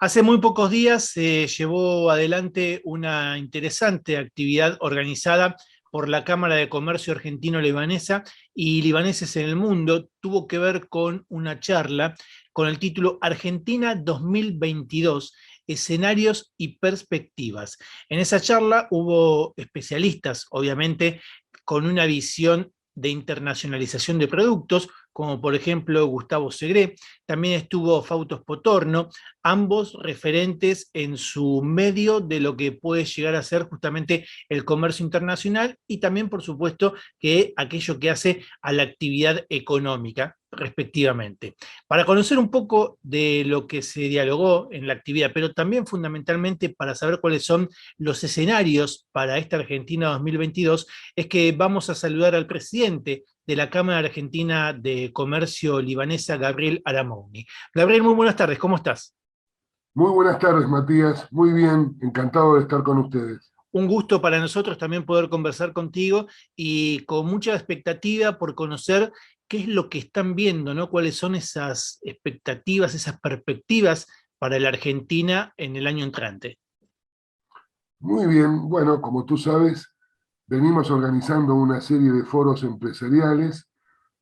Hace muy pocos días se llevó adelante una interesante actividad organizada por la Cámara de Comercio Argentino-Libanesa y Libaneses en el Mundo. Tuvo que ver con una charla con el título Argentina 2022, escenarios y perspectivas. En esa charla hubo especialistas, obviamente, con una visión de internacionalización de productos, como por ejemplo Gustavo Segré. También estuvo Fausto Potorno, ambos referentes en su medio de lo que puede llegar a ser justamente el comercio internacional y también, por supuesto, que aquello que hace a la actividad económica, respectivamente. Para conocer un poco de lo que se dialogó en la actividad, pero también fundamentalmente para saber cuáles son los escenarios para esta Argentina 2022, es que vamos a saludar al presidente de la Cámara Argentina de Comercio Libanesa, Gabriel Aramouni. Gabriel, muy buenas tardes, ¿cómo estás? Muy buenas tardes, Matías. Muy bien, encantado de estar con ustedes. Un gusto para nosotros también poder conversar contigo y con mucha expectativa por conocer qué es lo que están viendo, ¿no? Cuáles son esas expectativas, esas perspectivas para la Argentina en el año entrante. Muy bien, bueno, como tú sabes, venimos organizando una serie de foros empresariales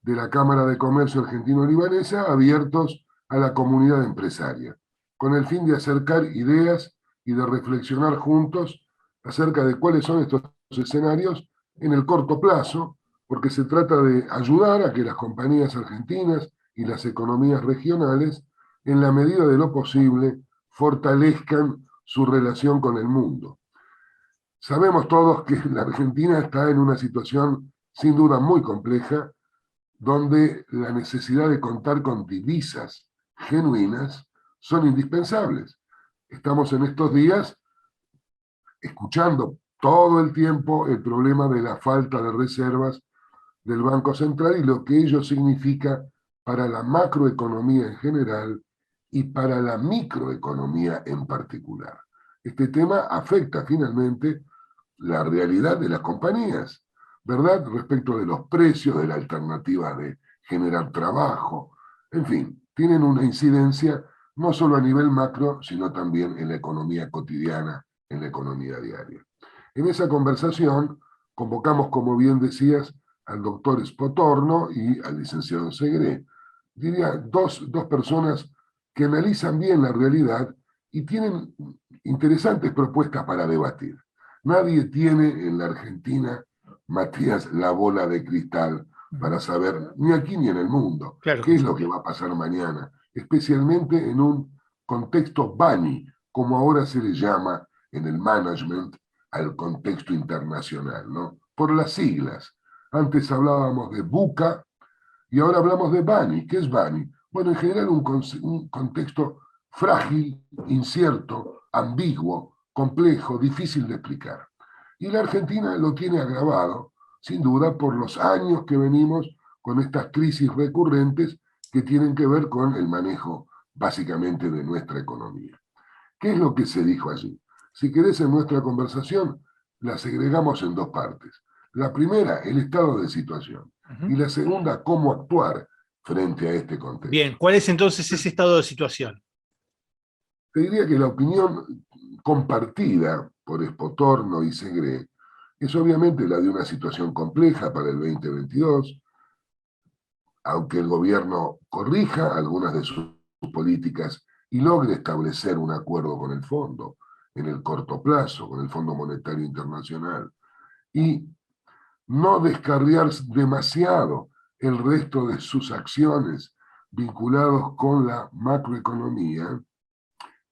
de la Cámara de Comercio Argentino-Libanesa abiertos a la comunidad empresaria, con el fin de acercar ideas y de reflexionar juntos acerca de cuáles son estos escenarios en el corto plazo, porque se trata de ayudar a que las compañías argentinas y las economías regionales, en la medida de lo posible, fortalezcan su relación con el mundo. Sabemos todos que la Argentina está en una situación sin duda muy compleja, donde la necesidad de contar con divisas genuinas son indispensables. Estamos en estos días escuchando todo el tiempo el problema de la falta de reservas del Banco Central y lo que ello significa para la macroeconomía en general y para la microeconomía en particular. Este tema afecta finalmente la realidad de las compañías, ¿verdad? Respecto de los precios, de la alternativa de generar trabajo, en fin, tienen una incidencia no solo a nivel macro, sino también en la economía cotidiana, en la economía diaria. En esa conversación convocamos, como bien decías, al doctor Spotorno y al licenciado Segré. Diría dos personas que analizan bien la realidad y tienen interesantes propuestas para debatir. Nadie tiene en la Argentina, Matías, la bola de cristal para saber, ni aquí ni en el mundo, Claro qué que es sí. lo que va a pasar mañana, especialmente en un contexto BANI, como ahora se le llama en el management al contexto internacional, ¿no? Por las siglas. Antes hablábamos de BUCA y ahora hablamos de BANI. ¿Qué es BANI? Bueno, en general un contexto frágil, incierto, ambiguo, complejo, difícil de explicar. Y la Argentina lo tiene agravado, sin duda, por los años que venimos con estas crisis recurrentes que tienen que ver con el manejo básicamente de nuestra economía. ¿Qué es lo que se dijo allí? Si querés, en nuestra conversación la segregamos en dos partes. La primera, el estado de situación. Y Ujú. la segunda, cómo actuar frente a este Bien, contexto. ¿cuál es entonces ese estado de situación? Te diría que la opinión compartida por Spotorno y Segré es obviamente la de una situación compleja para el 2022, aunque el gobierno corrija algunas de sus políticas y logre establecer un acuerdo con el fondo en el corto plazo, con el Fondo Monetario Internacional, y no descarriar demasiado el resto de sus acciones vinculados con la macroeconomía.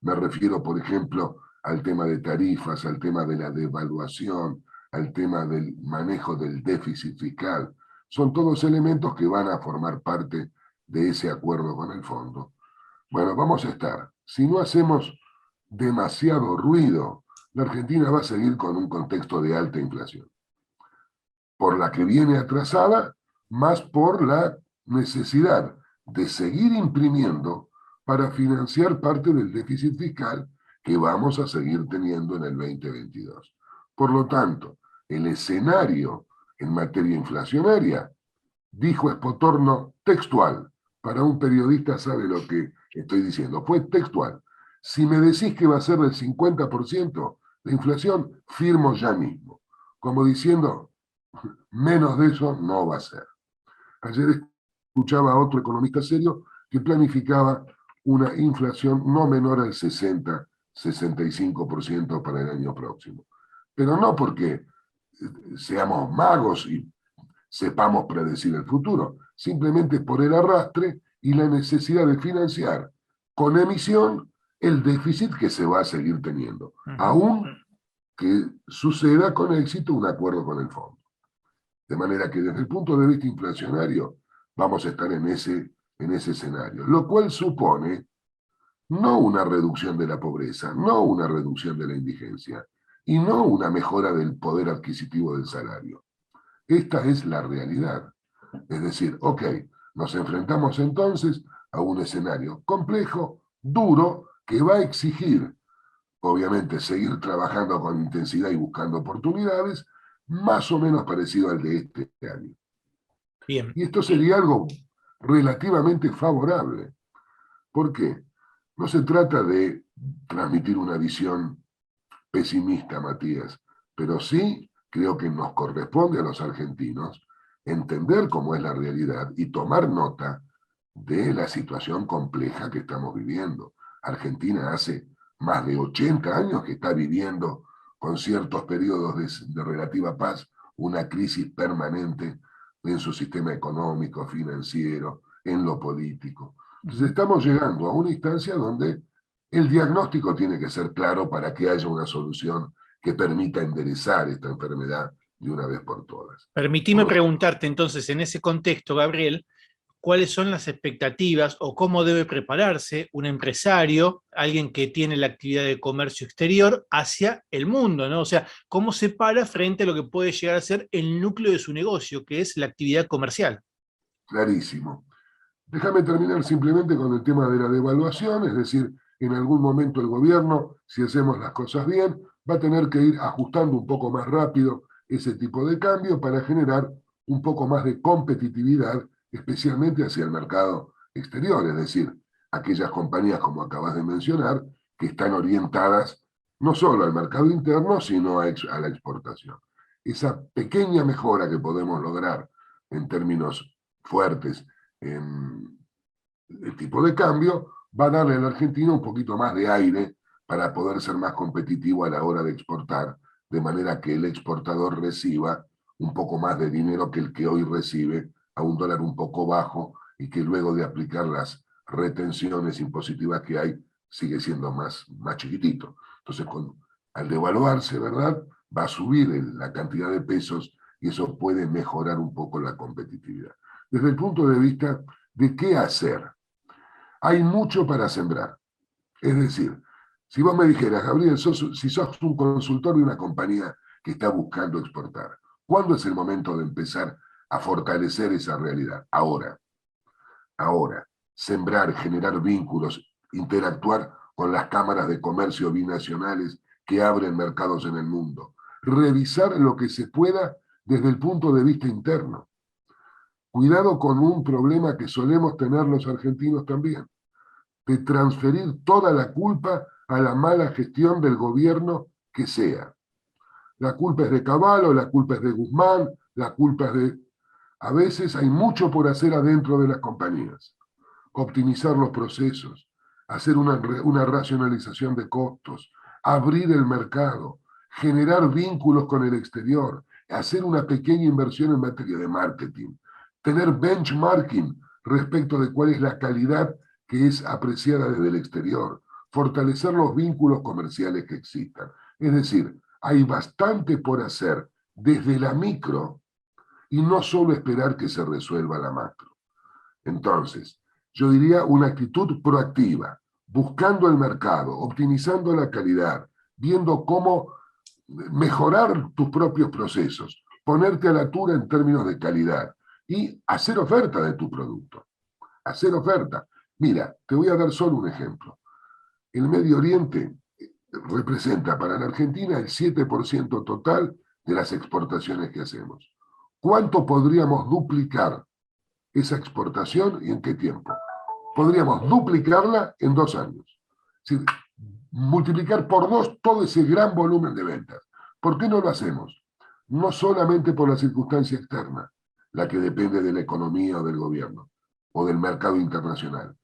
Me refiero, por ejemplo, al tema de tarifas, al tema de la devaluación, al tema del manejo del déficit fiscal. Son todos elementos que van a formar parte de ese acuerdo con el fondo. Bueno, vamos a estar. Si no hacemos demasiado ruido, la Argentina va a seguir con un contexto de alta inflación, por la que viene atrasada, más por la necesidad de seguir imprimiendo para financiar parte del déficit fiscal que vamos a seguir teniendo en el 2022. Por lo tanto, el escenario en materia inflacionaria, dijo Spotorno textual, para un periodista sabe lo que estoy diciendo, fue textual. Si me decís que va a ser del 50% la inflación, firmo ya mismo. Como diciendo, menos de eso no va a ser. Ayer escuchaba a otro economista serio que planificaba una inflación no menor al 60-65% para el año próximo. Pero no porque seamos magos y sepamos predecir el futuro, simplemente por el arrastre y la necesidad de financiar con emisión el déficit que se va a seguir teniendo, aún que suceda con éxito un acuerdo con el fondo. De manera que desde el punto de vista inflacionario vamos a estar en ese escenario, lo cual supone no una reducción de la pobreza, no una reducción de la indigencia y no una mejora del poder adquisitivo del salario. Esta es la realidad. Es decir, ok, nos enfrentamos entonces a un escenario complejo, duro, que va a exigir, obviamente, seguir trabajando con intensidad y buscando oportunidades, más o menos parecido al de este año. Bien. Y esto sería algo relativamente favorable. ¿Por qué? No se trata de transmitir una visión pesimista, Matías, pero sí creo que nos corresponde a los argentinos entender cómo es la realidad y tomar nota de la situación compleja que estamos viviendo. Argentina hace más de 80 años que está viviendo con ciertos periodos de relativa paz una crisis permanente en su sistema económico, financiero, en lo político. Entonces estamos llegando a una instancia donde el diagnóstico tiene que ser claro para que haya una solución que permita enderezar esta enfermedad de una vez por todas. Permitime preguntarte entonces, en ese contexto, Gabriel, ¿cuáles son las expectativas o cómo debe prepararse un empresario, alguien que tiene la actividad de comercio exterior, hacia el mundo, ¿no? O sea, ¿cómo se para frente a lo que puede llegar a ser el núcleo de su negocio, que es la actividad comercial? Clarísimo. Déjame terminar simplemente con el tema de la devaluación, es decir, en algún momento el gobierno, si hacemos las cosas bien, va a tener que ir ajustando un poco más rápido ese tipo de cambio para generar un poco más de competitividad, especialmente hacia el mercado exterior, es decir, aquellas compañías, como acabas de mencionar, que están orientadas no solo al mercado interno, sino a la exportación. Esa pequeña mejora que podemos lograr en términos fuertes en el tipo de cambio, va a darle al argentino un poquito más de aire para poder ser más competitivo a la hora de exportar, de manera que el exportador reciba un poco más de dinero que el que hoy recibe a un dólar un poco bajo y que luego de aplicar las retenciones impositivas que hay, sigue siendo más chiquitito. Entonces, al devaluarse, ¿verdad? Va a subir la cantidad de pesos y eso puede mejorar un poco la competitividad. Desde el punto de vista de qué hacer, hay mucho para sembrar. Es decir, si vos me dijeras, Gabriel, si sos un consultor de una compañía que está buscando exportar, ¿cuándo es el momento de empezar a fortalecer esa realidad? Ahora. Ahora, sembrar, generar vínculos, interactuar con las cámaras de comercio binacionales que abren mercados en el mundo, revisar lo que se pueda desde el punto de vista interno. Cuidado con un problema que solemos tener los argentinos también, de transferir toda la culpa a la mala gestión del gobierno que sea. La culpa es de Cavallo, la culpa es de Guzmán, la culpa es de... A veces hay mucho por hacer adentro de las compañías. Optimizar los procesos, hacer una racionalización de costos, abrir el mercado, generar vínculos con el exterior, hacer una pequeña inversión en materia de marketing, tener benchmarking respecto de cuál es la calidad que es apreciada desde el exterior, fortalecer los vínculos comerciales que existan. Es decir, hay bastante por hacer desde la micro y no solo esperar que se resuelva la macro. Entonces, yo diría una actitud proactiva, buscando el mercado, optimizando la calidad, viendo cómo mejorar tus propios procesos, ponerte a la altura en términos de calidad y hacer oferta de tu producto. Hacer oferta. Mira, te voy a dar solo un ejemplo. El Medio Oriente representa para la Argentina el 7% total de las exportaciones que hacemos. ¿Cuánto podríamos duplicar esa exportación y en qué tiempo? Podríamos duplicarla en 2 años. Es decir, multiplicar por 2 todo ese gran volumen de ventas. ¿Por qué no lo hacemos? No solamente por la circunstancia externa, la que depende de la economía o del gobierno, o del mercado internacional.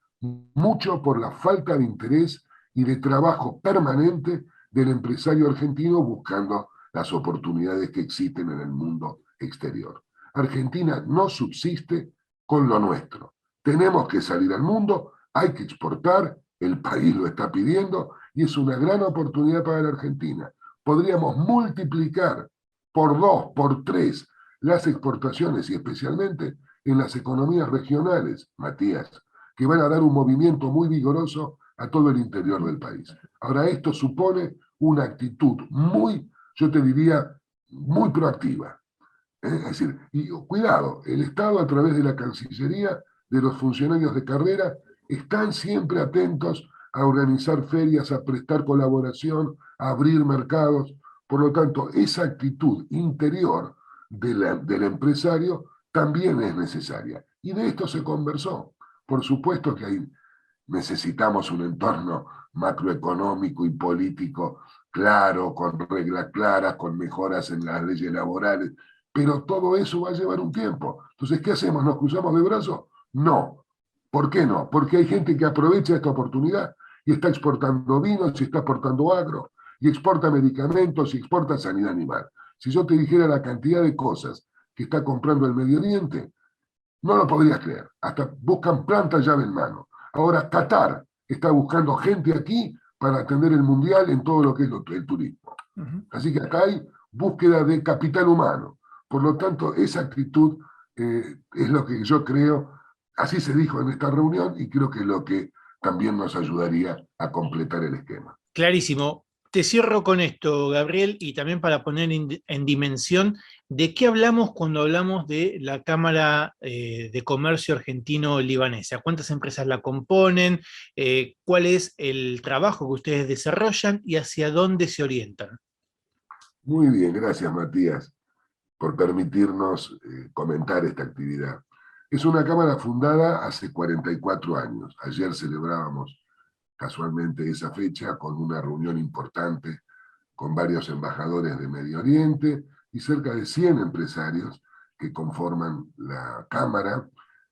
Mucho por la falta de interés y de trabajo permanente del empresario argentino buscando las oportunidades que existen en el mundo exterior. Argentina no subsiste con lo nuestro. Tenemos que salir al mundo, hay que exportar, el país lo está pidiendo y es una gran oportunidad para la Argentina. Podríamos multiplicar por 2, por 3 las exportaciones y especialmente en las economías regionales, Matías, que van a dar un movimiento muy vigoroso a todo el interior del país. Ahora, esto supone una actitud muy, yo te diría, muy proactiva. Es decir, y cuidado, el Estado a través de la Cancillería, de los funcionarios de carrera, están siempre atentos a organizar ferias, a prestar colaboración, a abrir mercados. Por lo tanto, esa actitud interior del empresario también es necesaria. Y de esto se conversó. Por supuesto que necesitamos un entorno macroeconómico y político claro, con reglas claras, con mejoras en las leyes laborales, pero todo eso va a llevar un tiempo. Entonces, ¿qué hacemos? ¿Nos cruzamos de brazos? No. ¿Por qué no? Porque hay gente que aprovecha esta oportunidad y está exportando vinos, y está exportando agro, y exporta medicamentos, y exporta sanidad animal. Si yo te dijera la cantidad de cosas que está comprando el Medio Oriente, no lo podrías creer. Hasta buscan plantas llave en mano. Ahora Qatar está buscando gente aquí para atender el mundial en todo lo que es el turismo. Así que acá hay búsqueda de capital humano. Por lo tanto, esa actitud es lo que yo creo, así se dijo en esta reunión, y creo que es lo que también nos ayudaría a completar el esquema. Clarísimo. Te cierro con esto, Gabriel, y también para poner en dimensión de qué hablamos cuando hablamos de la Cámara de Comercio Argentino-Libanesa. ¿Cuántas empresas la componen? ¿Cuál es el trabajo que ustedes desarrollan y hacia dónde se orientan? Muy bien, gracias Matías por permitirnos comentar esta actividad. Es una cámara fundada hace 44 años. Ayer celebrábamos casualmente esa fecha con una reunión importante con varios embajadores de Medio Oriente y cerca de 100 empresarios que conforman la Cámara,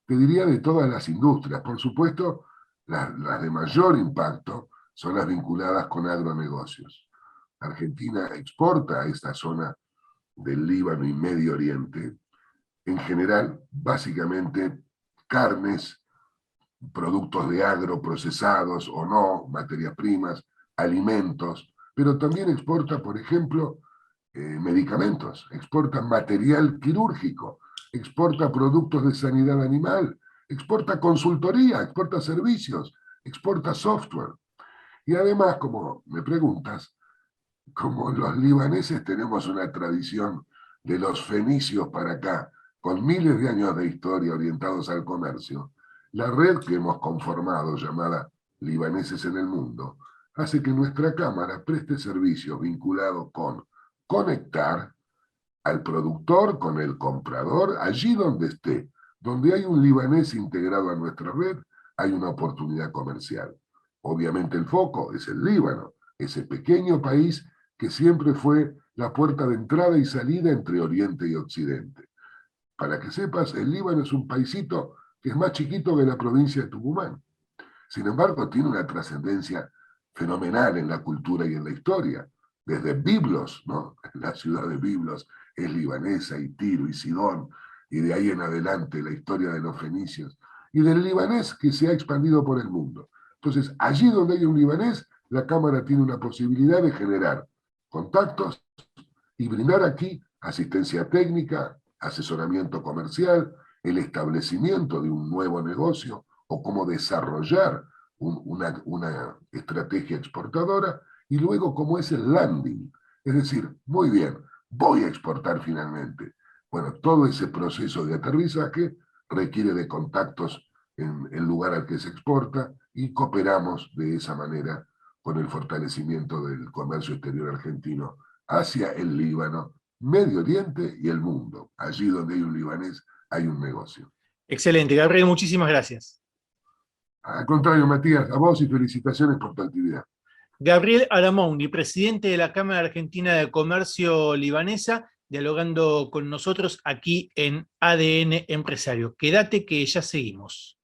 te diría de todas las industrias. Por supuesto, las de mayor impacto son las vinculadas con agronegocios. Argentina exporta a esta zona del Líbano y Medio Oriente, en general, básicamente carnes, productos de agro procesados o no, materias primas, alimentos, pero también exporta, por ejemplo, medicamentos, exporta material quirúrgico, exporta productos de sanidad animal, exporta consultoría, exporta servicios, exporta software. Y además, como me preguntas, como los libaneses tenemos una tradición de los fenicios para acá, con miles de años de historia orientados al comercio, la red que hemos conformado, llamada Libaneses en el Mundo, hace que nuestra Cámara preste servicios vinculados con conectar al productor con el comprador allí donde esté. Donde hay un libanés integrado a nuestra red, hay una oportunidad comercial. Obviamente el foco es el Líbano, ese pequeño país que siempre fue la puerta de entrada y salida entre Oriente y Occidente. Para que sepas, el Líbano es un paisito que es más chiquito que la provincia de Tucumán. Sin embargo, tiene una trascendencia fenomenal en la cultura y en la historia. Desde Biblos, ¿no? La ciudad de Biblos es libanesa, y Tiro y Sidón, y de ahí en adelante la historia de los fenicios, y del libanés que se ha expandido por el mundo. Entonces, allí donde hay un libanés, la Cámara tiene una posibilidad de generar contactos y brindar aquí asistencia técnica, asesoramiento comercial, el establecimiento de un nuevo negocio o cómo desarrollar una estrategia exportadora y luego cómo es el landing. Es decir, muy bien, voy a exportar finalmente. Bueno, todo ese proceso de aterrizaje requiere de contactos en el lugar al que se exporta y cooperamos de esa manera con el fortalecimiento del comercio exterior argentino hacia el Líbano, Medio Oriente y el mundo. Allí donde hay un libanés hay un negocio. Excelente, Gabriel, muchísimas gracias. Al contrario, Matías, a vos y felicitaciones por tu actividad. Gabriel Aramouni, presidente de la Cámara Argentina de Comercio Libanesa, dialogando con nosotros aquí en ADN Empresario. Quédate que ya seguimos.